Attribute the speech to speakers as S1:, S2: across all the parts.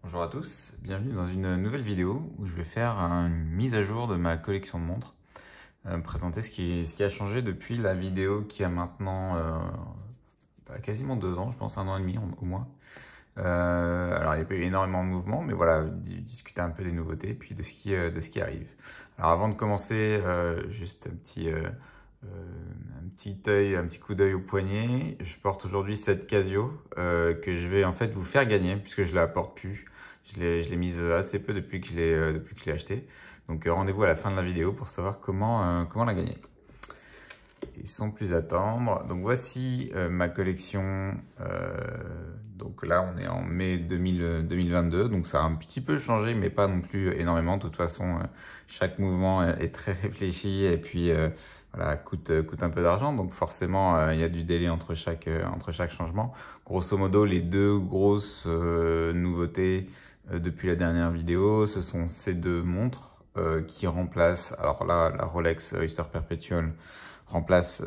S1: Bonjour à tous, bienvenue dans une nouvelle vidéo où je vais faire une mise à jour de ma collection de montres, présenter ce qui a changé depuis la vidéo qui a maintenant quasiment 2 ans, je pense 1 an et demi au moins. Alors il n'y a pas eu énormément de mouvements, mais voilà, discuter un peu des nouveautés et puis de ce qui arrive. Alors avant de commencer, juste un petit coup d'œil au poignet. Je porte aujourd'hui cette Casio que je vais en fait vous faire gagner puisque je la porte plus. Je l'ai mise assez peu depuis que je l'ai achetée. Donc rendez-vous à la fin de la vidéo pour savoir comment la gagner. Et sans plus attendre, donc voici ma collection. Donc là, on est en mai 2022, donc ça a un petit peu changé, mais pas non plus énormément. De toute façon, chaque mouvement est très réfléchi et puis voilà, coûte un peu d'argent. Donc forcément, il y a du délai entre chaque changement. Grosso modo, les deux grosses nouveautés depuis la dernière vidéo, ce sont ces deux montres qui remplacent, alors là, la Rolex Oyster Perpetual remplace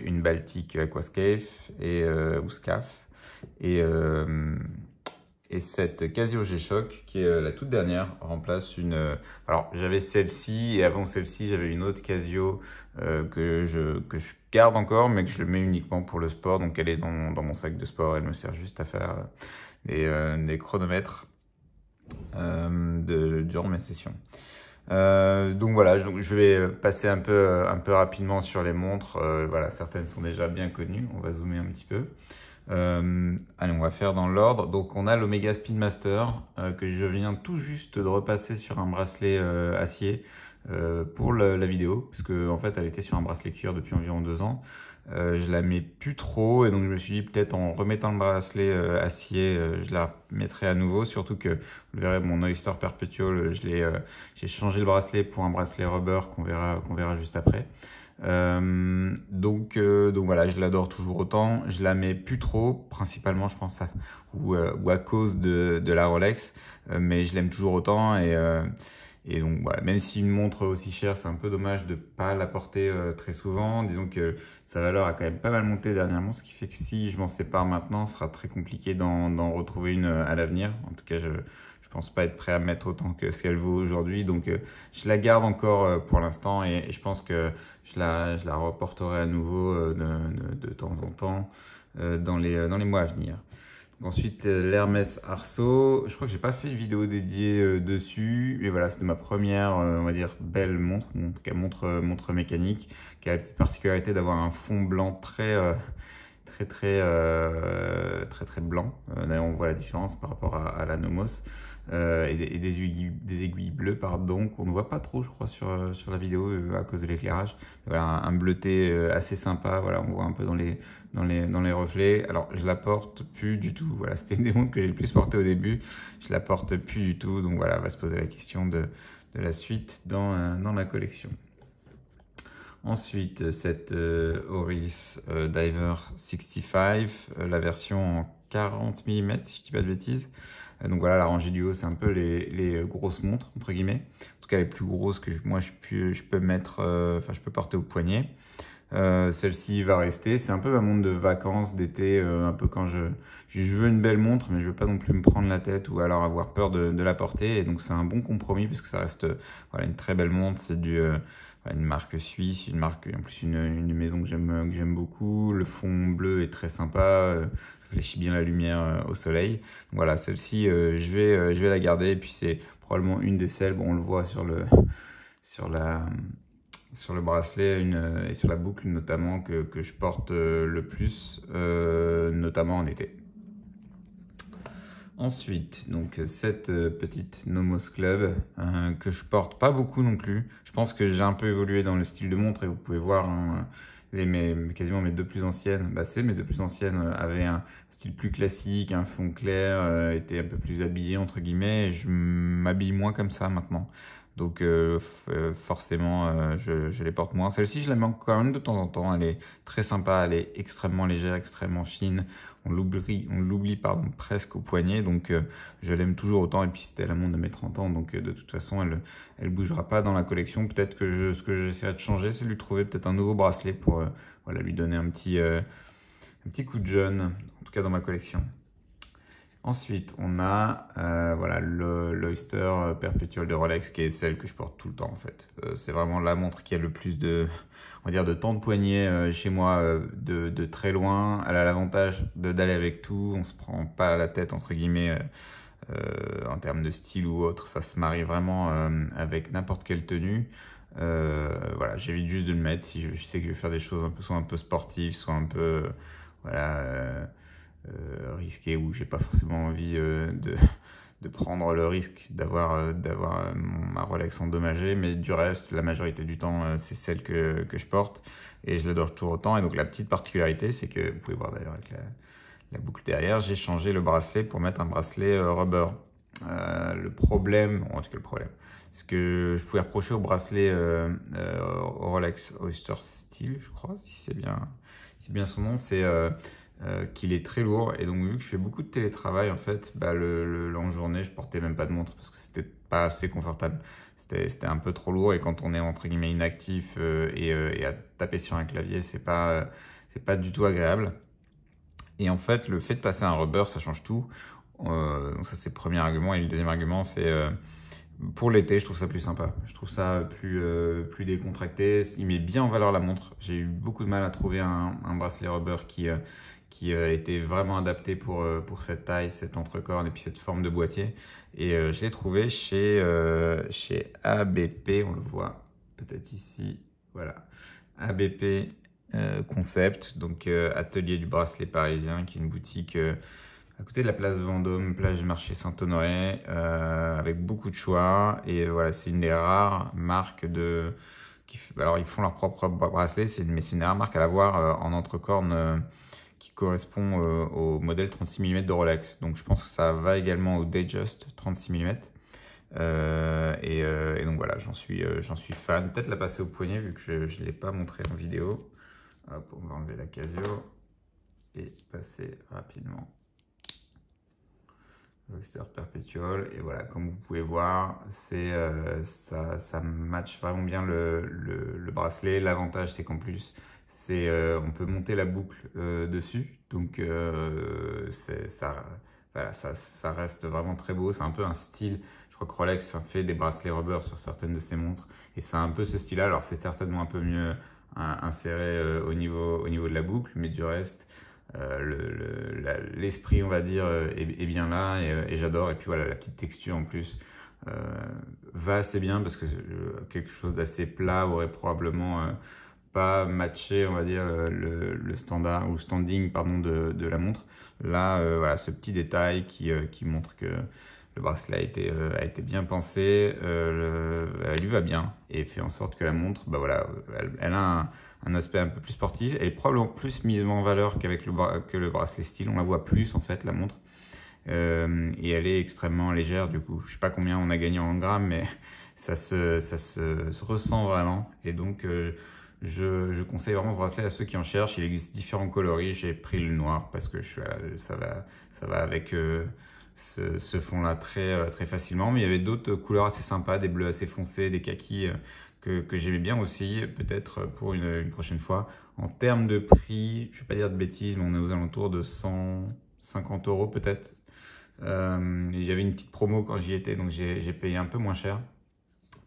S1: une Baltic Aquascape ou Scaf et cette Casio G-Shock qui est la toute dernière remplace une alors j'avais celle-ci et avant celle-ci j'avais une autre Casio que je garde encore mais que je le mets uniquement pour le sport, donc elle est dans mon sac de sport. Elle me sert juste à faire des chronomètres durant mes sessions. Donc voilà, je vais passer un peu rapidement sur les montres. Voilà, certaines sont déjà bien connues. On va zoomer un petit peu. Allez, on va faire dans l'ordre. Donc on a l'Omega Speedmaster que je viens tout juste de repasser sur un bracelet acier pour la vidéo, parce que en fait elle était sur un bracelet cuir depuis environ 2 ans. Je la mets plus trop et donc je me suis dit peut-être en remettant le bracelet acier, je la mettrai à nouveau. Surtout que vous verrez mon Oyster Perpetual, j'ai changé le bracelet pour un bracelet rubber qu'on verra juste après. Donc voilà, je l'adore toujours autant. Je la mets plus trop, principalement je pense ou à cause de la Rolex, mais je l'aime toujours autant et donc voilà, même si une montre aussi chère, c'est un peu dommage de pas la porter très souvent. Disons que sa valeur a quand même pas mal monté dernièrement, ce qui fait que si je m'en sépare maintenant, ce sera très compliqué d'en retrouver une à l'avenir. En tout cas, je pense pas être prêt à mettre autant que ce qu'elle vaut aujourd'hui. Donc je la garde encore pour l'instant et je pense que je la reporterai à nouveau de temps en temps dans les mois à venir. Ensuite, l'Hermès Arceau. Je crois que j'ai pas fait de vidéo dédiée dessus. Et voilà, c'était ma première, on va dire, belle montre, en tout cas montre mécanique, qui a la petite particularité d'avoir un fond blanc très blanc. D'ailleurs, on voit la différence par rapport à la Nomos. Et des aiguilles bleues, pardon, qu'on ne voit pas trop, je crois, sur la vidéo à cause de l'éclairage. Voilà, un bleuté assez sympa. Voilà, on voit un peu dans les reflets. Alors, je la porte plus du tout. Voilà, c'était une des montres que j'ai le plus portée au début. Je la porte plus du tout. Donc voilà, on va se poser la question de la suite dans la collection. Ensuite, cette Oris Diver 65, la version en 40 mm, si je ne dis pas de bêtises. Donc voilà, la rangée du haut, c'est un peu les grosses montres, entre guillemets. En tout cas, les plus grosses que moi, je peux mettre, je peux porter au poignet. Celle-ci va rester. C'est un peu ma montre de vacances, d'été, un peu quand je veux une belle montre, mais je veux pas non plus me prendre la tête ou alors avoir peur de la porter. Et donc, c'est un bon compromis puisque ça reste voilà, une très belle montre. C'est une marque suisse, une marque, en plus une maison que j'aime beaucoup. Le fond bleu est très sympa, réfléchit bien la lumière au soleil. Donc voilà, celle-ci, je vais la garder. Et puis c'est probablement une des celles, bon, on le voit sur le bracelet et sur la boucle notamment que je porte le plus, notamment en été. Ensuite, donc cette petite Nomos Club que je porte pas beaucoup non plus. Je pense que j'ai un peu évolué dans le style de montre et vous pouvez voir quasiment mes deux plus anciennes. C'est mes deux plus anciennes avaient un style plus classique, un fond clair, étaient un peu plus habillées entre guillemets. Et je m'habille moins comme ça maintenant. Donc forcément, je les porte moins. Celle-ci, je la mets quand même de temps en temps. Elle est très sympa, elle est extrêmement légère, extrêmement fine. On l'oublie presque au poignet, donc je l'aime toujours autant. Et puis c'était la montre de mes 30 ans, donc de toute façon, elle bougera pas dans la collection. Peut-être que ce que j'essaierai de changer, c'est de lui trouver peut-être un nouveau bracelet pour voilà, lui donner un petit coup de jeune, en tout cas dans ma collection. Ensuite, on a voilà, l'Oyster Perpetual de Rolex, qui est celle que je porte tout le temps en fait. C'est vraiment la montre qui a le plus de, on va dire, de temps de poignet chez moi, de très loin. Elle a l'avantage d'aller avec tout, on se prend pas la tête entre guillemets en termes de style ou autre. Ça se marie vraiment avec n'importe quelle tenue. Voilà, j'évite juste de le mettre si je sais que je vais faire des choses soit un peu sportives, soit un peu voilà, risqué où j'ai pas forcément envie de prendre le risque d'avoir ma Rolex endommagée, mais du reste, la majorité du temps, c'est celle que je porte et je l'adore toujours autant. Et donc la petite particularité, c'est que vous pouvez voir d'ailleurs avec la boucle derrière, j'ai changé le bracelet pour mettre un bracelet rubber. Le problème, en tout cas le problème, ce que je pouvais reprocher au bracelet Rolex Oyster Steel, je crois, si c'est bien son nom, c'est qu'il est très lourd. Et donc vu que je fais beaucoup de télétravail, en fait, bah, en journée, je portais même pas de montre parce que c'était pas assez confortable. C'était un peu trop lourd et quand on est entre guillemets inactif et à taper sur un clavier, c'est pas du tout agréable. Et en fait, le fait de passer à un rubber, ça change tout. Donc ça, c'est le premier argument. Et le deuxième argument, c'est pour l'été, je trouve ça plus sympa. Je trouve ça plus décontracté. Il met bien en valeur la montre. J'ai eu beaucoup de mal à trouver un bracelet rubber qui était vraiment adapté pour cette taille, cette entrecorne et puis cette forme de boîtier. Et je l'ai trouvé chez ABP. On le voit peut-être ici. Voilà. ABP Concept, donc atelier du bracelet parisien, qui est une boutique à côté de la place Vendôme, plage du marché Saint-Honoré, avec beaucoup de choix. Et voilà, c'est une des rares marques alors ils font leur propre bracelet, mais c'est une des rares marques à l'avoir en entrecorne qui correspond au modèle 36 mm de Rolex. Donc je pense que ça va également au Datejust 36 mm. Et donc voilà, j'en suis fan. Peut-être la passer au poignet vu que je ne l'ai pas montré en vidéo. Hop, on va enlever la Casio et passer rapidement l'Oyster Perpetual. Et voilà, comme vous pouvez voir, ça match vraiment bien le bracelet. L'avantage, c'est qu'en plus, on peut monter la boucle dessus. Donc voilà, ça reste vraiment très beau. C'est un peu un style. Je crois que Rolex fait des bracelets rubber sur certaines de ses montres. Et c'est un peu ce style-là. Alors c'est certainement un peu mieux inséré au niveau de la boucle, mais du reste, l'esprit, on va dire, est bien là et j'adore. Et puis voilà, la petite texture en plus va assez bien parce que quelque chose d'assez plat aurait probablement pas matché, on va dire, le standard ou standing pardon, de la montre. Là, voilà, ce petit détail qui montre que le bracelet a été bien pensé, elle lui va bien et fait en sorte que la montre, bah voilà, elle a un aspect un peu plus sportif. Elle est probablement plus mise en valeur que le bracelet style. On la voit plus en fait, la montre. Et elle est extrêmement légère du coup. Je sais pas combien on a gagné en grammes, mais ça se ressent vraiment. Et donc, je conseille vraiment ce bracelet à ceux qui en cherchent. Il existe différents coloris. J'ai pris le noir parce que ça va avec ce fond-là très facilement. Mais il y avait d'autres couleurs assez sympas, des bleus assez foncés, des kakis que j'aimais bien aussi, peut-être pour une prochaine fois. En termes de prix, je ne vais pas dire de bêtises, mais on est aux alentours de 150 € peut-être. Et j'avais une petite promo quand j'y étais, donc j'ai payé un peu moins cher.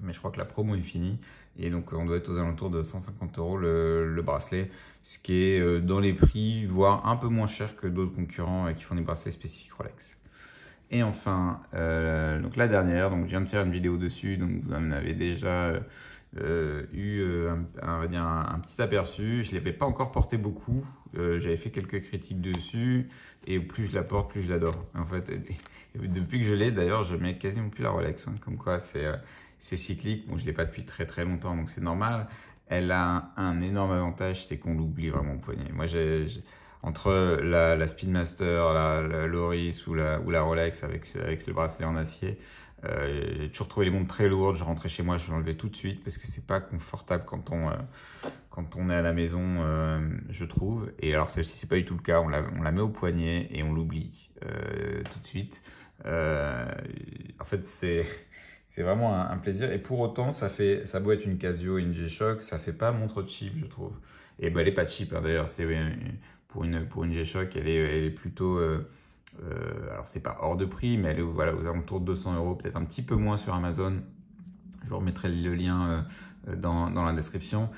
S1: Mais je crois que la promo est finie. Et donc on doit être aux alentours de 150 € le bracelet, ce qui est dans les prix, voire un peu moins cher que d'autres concurrents qui font des bracelets spécifiques Rolex. Et enfin, donc la dernière, donc je viens de faire une vidéo dessus, donc vous en avez déjà eu on va dire un petit aperçu. Je ne l'avais pas encore porté beaucoup, j'avais fait quelques critiques dessus, et plus je la porte, plus je l'adore. En fait, depuis que je l'ai, d'ailleurs, je mets quasiment plus la Rolex, hein, comme quoi c'est cyclique. Bon, je ne l'ai pas depuis très longtemps, donc c'est normal. Elle a un énorme avantage, c'est qu'on l'oublie vraiment au poignet. Moi, entre la Speedmaster, la Loris ou la Rolex avec le bracelet en acier, j'ai toujours trouvé les montres très lourdes. Je rentrais chez moi, je l'enlevais tout de suite parce que c'est pas confortable quand on est à la maison, je trouve. Et alors celle-ci, c'est pas du tout le cas. On la met au poignet et on l'oublie tout de suite. En fait, c'est vraiment un plaisir. Et pour autant, ça doit être une Casio, une G-Shock, ça fait pas montre cheap, je trouve. Et ben, elle est pas cheap, hein, d'ailleurs. Pour une G-Shock, elle est plutôt alors c'est pas hors de prix, mais elle est voilà, aux alentours de 200 €, peut-être un petit peu moins sur Amazon. Je vous remettrai le lien dans la description.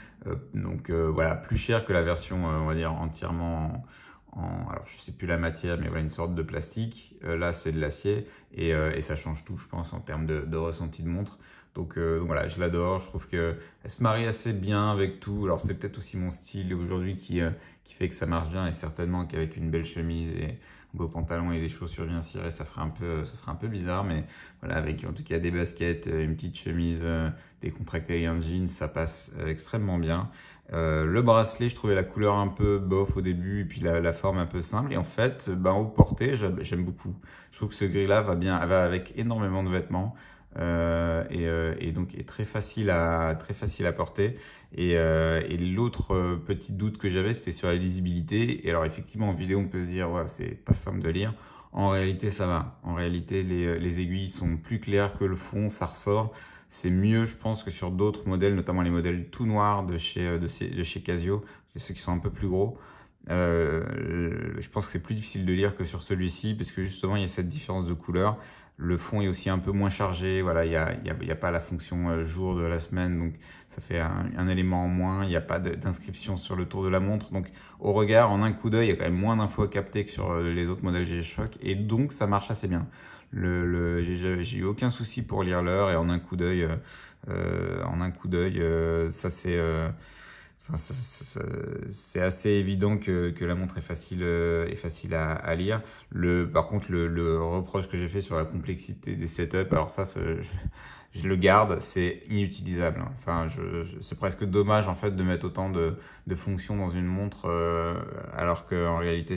S1: Donc voilà, plus cher que la version, on va dire, entièrement alors je sais plus la matière, mais voilà, une sorte de plastique. Là, c'est de l'acier et ça change tout, je pense, en termes de ressenti de montre. Donc voilà, je l'adore. Je trouve qu'elle se marie assez bien avec tout. Alors c'est peut-être aussi mon style aujourd'hui qui fait que ça marche bien, et certainement qu'avec une belle chemise et un beau pantalon et des chaussures bien cirées, ça ferait un peu bizarre. Mais voilà, avec en tout cas des baskets, une petite chemise décontractée et un jean, ça passe extrêmement bien. Le bracelet, je trouvais la couleur un peu bof au début, et puis la forme un peu simple. Et en fait, au porté, j'aime beaucoup. Je trouve que ce gris-là va avec énormément de vêtements. Et donc est très facile à porter. Et l'autre petit doute que j'avais, c'était sur la lisibilité. Et alors effectivement, en vidéo, on peut se dire ouais, c'est pas simple de lire. En réalité, ça va. En réalité, les aiguilles sont plus claires que le fond, ça ressort. C'est mieux, je pense, que sur d'autres modèles, notamment les modèles tout noirs de chez Casio, ceux qui sont un peu plus gros. Je pense que c'est plus difficile de lire que sur celui-ci, parce que justement, il y a cette différence de couleur. Le fond est aussi un peu moins chargé. Voilà, il y a pas la fonction jour de la semaine, donc ça fait un élément en moins. Il n'y a pas d'inscription sur le tour de la montre. Donc au regard, en un coup d'œil, il y a quand même moins d'infos à capter que sur les autres modèles G-Shock, et donc ça marche assez bien. J'ai eu aucun souci pour lire l'heure, et en un coup d'œil, ça c'est c'est assez évident que la montre est facile à lire. Par contre, le reproche que j'ai fait sur la complexité des setups, alors ça, je le garde, c'est inutilisable. Enfin, c'est presque dommage en fait de mettre autant de fonctions dans une montre, alors qu'en réalité,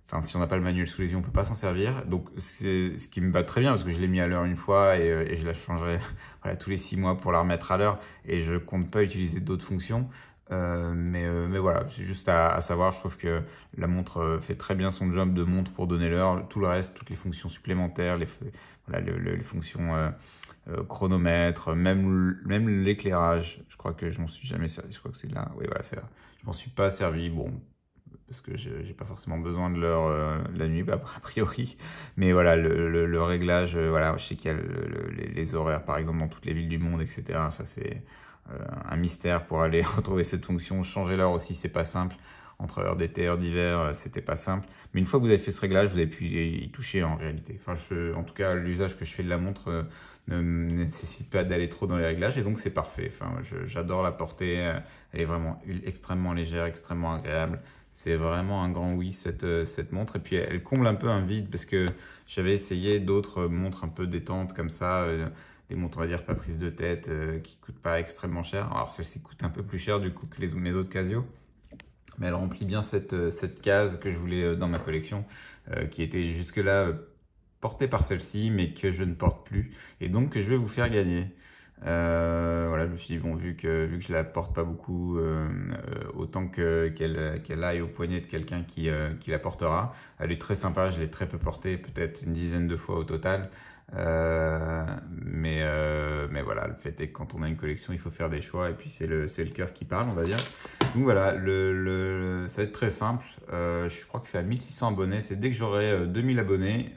S1: enfin, si on n'a pas le manuel sous les yeux, on peut pas s'en servir. Donc, c'est ce qui me va très bien, parce que je l'ai mis à l'heure une fois, et je la changerai voilà, tous les 6 mois pour la remettre à l'heure, et je compte pas utiliser d'autres fonctions. Mais voilà, c'est juste à savoir. Je trouve que la montre fait très bien son job de montre pour donner l'heure. Tout le reste, toutes les fonctions supplémentaires, voilà, les fonctions chronomètre, même l'éclairage, je crois que je m'en suis jamais servi. Je crois que c'est là, oui voilà, c'est là. Je m'en suis pas servi, bon, parce que j'ai pas forcément besoin de l'heure la nuit, a priori. Mais voilà, le réglage, voilà, je sais qu'il y a les horaires, par exemple, dans toutes les villes du monde, etc. Ça, c'est un mystère pour aller retrouver cette fonction. Changer l'heure aussi, c'est pas simple. Entre heure d'été et heure d'hiver, c'était pas simple. Mais une fois que vous avez fait ce réglage, vous avez pu y toucher en réalité. Enfin, en tout cas, l'usage que je fais de la montre ne nécessite pas d'aller trop dans les réglages, et donc c'est parfait. Enfin, j'adore la porter. Elle est vraiment extrêmement légère, extrêmement agréable. C'est vraiment un grand oui, cette montre. Et puis elle comble un peu un vide, parce que j'avais essayé d'autres montres un peu détentes comme ça, des montres, on va dire, pas prises de tête, qui coûtent pas extrêmement cher. Alors celle-ci coûte un peu plus cher du coup que mes autres Casio, mais elle remplit bien cette case que je voulais dans ma collection, qui était jusque-là portée par celle-ci, mais que je ne porte plus, et donc que je vais vous faire gagner. Voilà, je me suis dit, bon, vu que je la porte pas beaucoup, autant qu'elle aille au poignet de quelqu'un qui la portera. Elle est très sympa, je l'ai très peu portée, peut-être une dizaine de fois au total. Mais voilà, le fait est que quand on a une collection, il faut faire des choix, et puis c'est le cœur qui parle, on va dire. Donc voilà, ça va être très simple. Je crois que je suis à 1600 abonnés. C'est dès que j'aurai 2000 abonnés,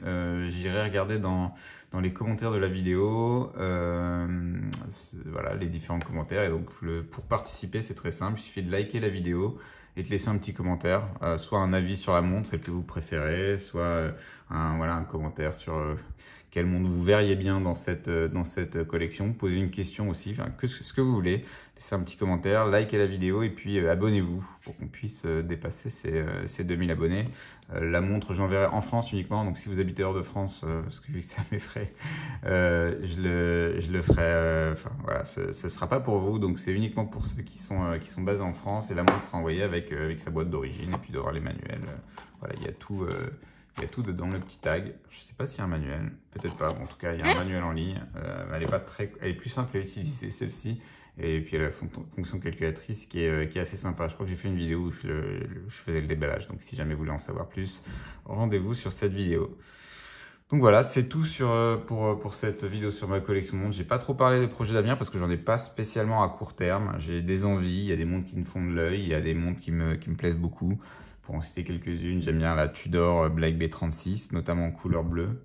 S1: j'irai regarder dans les commentaires de la vidéo, voilà, les différents commentaires. Et donc pour participer, c'est très simple, il suffit de liker la vidéo et de laisser un petit commentaire, soit un avis sur la montre, celle que vous préférez, soit un commentaire sur quel monde vous verriez bien dans cette collection. Posez une question aussi, enfin, ce que vous voulez. Laissez un petit commentaire, likez la vidéo, et puis abonnez-vous pour qu'on puisse dépasser ces 2000 abonnés. La montre, je l'enverrai en France uniquement, donc si vous habitez hors de France, parce que vu que c'est à mes frais, je le ferai. Enfin voilà, ce ne sera pas pour vous, donc c'est uniquement pour ceux qui sont basés en France, et la montre sera envoyée avec sa boîte d'origine, et puis il y aura les manuels. Voilà, il y a tout. Il y a tout dedans, le petit tag. Je ne sais pas s'il y a un manuel, peut-être pas. Bon, en tout cas, il y a un manuel en ligne. Elle est plus simple à utiliser, celle-ci. Et puis elle a la fonction calculatrice qui est assez sympa. Je crois que j'ai fait une vidéo où je faisais le déballage. Donc si jamais vous voulez en savoir plus, rendez-vous sur cette vidéo. Donc voilà, c'est tout pour cette vidéo sur ma collection de montres. J'ai pas trop parlé des projets d'avenir parce que j'en ai pas spécialement à court terme. J'ai des envies, il y a des montres qui me font de l'œil, il y a des montres qui me plaisent beaucoup. Pour en citer quelques-unes, j'aime bien la Tudor Black B36, notamment en couleur bleue.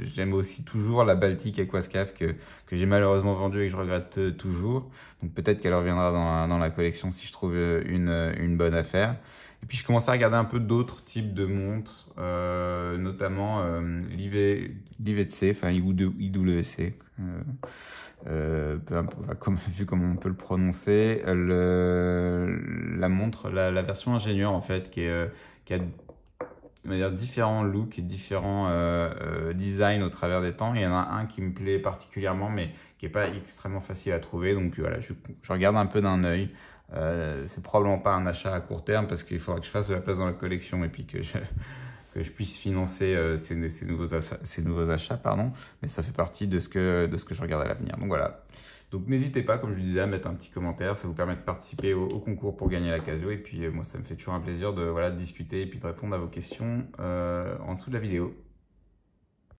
S1: J'aime aussi toujours la Baltic Aquascaphe que j'ai malheureusement vendue et que je regrette toujours. Donc peut-être qu'elle reviendra dans la collection si je trouve une bonne affaire. Et puis je commence à regarder un peu d'autres types de montres, notamment l'IWC, enfin IWC, vu comme on peut le prononcer, la montre, la version ingénieure en fait, qui a on va dire, différents looks et différents designs au travers des temps. Il y en a un qui me plaît particulièrement, mais qui n'est pas extrêmement facile à trouver. Donc voilà, je regarde un peu d'un œil. C'est probablement pas un achat à court terme parce qu'il faudra que je fasse de la place dans la collection et puis que je puisse financer ces nouveaux achats, pardon. Mais ça fait partie de ce que je regarde à l'avenir. Donc voilà. Donc n'hésitez pas, comme je le disais, à mettre un petit commentaire. Ça vous permet de participer au concours pour gagner la Casio. Et puis moi, ça me fait toujours un plaisir de discuter et puis de répondre à vos questions en dessous de la vidéo.